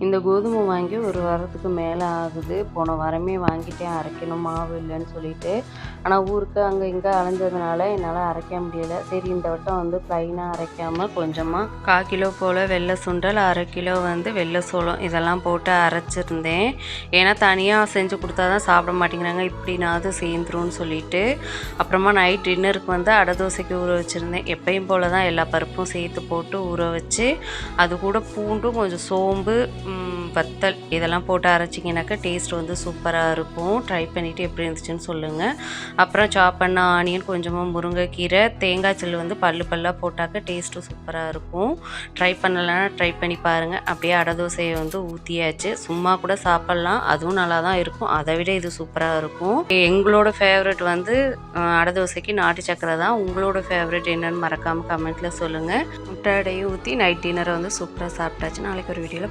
இந்த கோதுமை வாங்கி ஒரு வாரத்துக்கு மேலே ஆகுது. போன வாரமே வாங்கிட்டேன் அரைக்கணும் மாவு இல்லைன்னு சொல்லிட்டு. ஆனால் ஊருக்கு அங்கே இங்கே அலைஞ்சதுனால என்னால் அரைக்க முடியலை. சரி இந்த வட்டம் வந்து ப்ளைனாக அரைக்காமல் கொஞ்சமாக 1/4 கிலோ போல் வெள்ளை சுண்டல், 1/2 கிலோ வந்து வெள்ளை சோளம் இதெல்லாம் போட்டு அரைச்சிருந்தேன். ஏன்னா தனியாக செஞ்சு கொடுத்தா தான் சாப்பிட மாட்டேங்கிறாங்க, இப்படினாவது சேர்ந்துரும்னு சொல்லிட்டு. அப்புறமா நைட் டின்னருக்கு வந்து அடை தோசைக்கு ஊற வச்சுருந்தேன். எப்பயும் போல் தான் எல்லா பருப்பும் சேர்த்து போட்டு ஊற வச்சு அது கூட பூண்டும் கொஞ்சம் சோம்பு, வத்தல் இதெல்லாம் போட்டு அரைச்சிங்கனாக்கா டேஸ்ட் வந்து சூப்பராக இருக்கும். ட்ரை பண்ணிவிட்டு எப்படி இருந்துச்சுன்னு சொல்லுங்கள். அப்புறம் சாப் பண்ண ஆனியன், கொஞ்சமாக முருங்கைக்கீரை, தேங்காய் சில்லு வந்து பல்லாக போட்டாக்க டேஸ்ட்டும் சூப்பராக இருக்கும். ட்ரை பண்ணலைன்னா ட்ரை பண்ணி பாருங்கள். அப்படியே அடை தோசையை வந்து ஊற்றியாச்சு. சும்மா கூட சாப்பிட்லாம், அதுவும் நல்லா தான் இருக்கும். அதை விட இது சூப்பராக இருக்கும். எங்களோட ஃபேவரட் வந்து அடை தோசைக்கு நாட்டு சக்கரை தான். உங்களோட ஃபேவரட் என்னன்னு மறக்காமல் கமெண்ட்டில் சொல்லுங்கள். முட்டை அடையை ஊற்றி நைட் டின்னரை வந்து சூப்பராக சாப்பிட்டாச்சு. நாளைக்கு ஒரு வீடியோவில்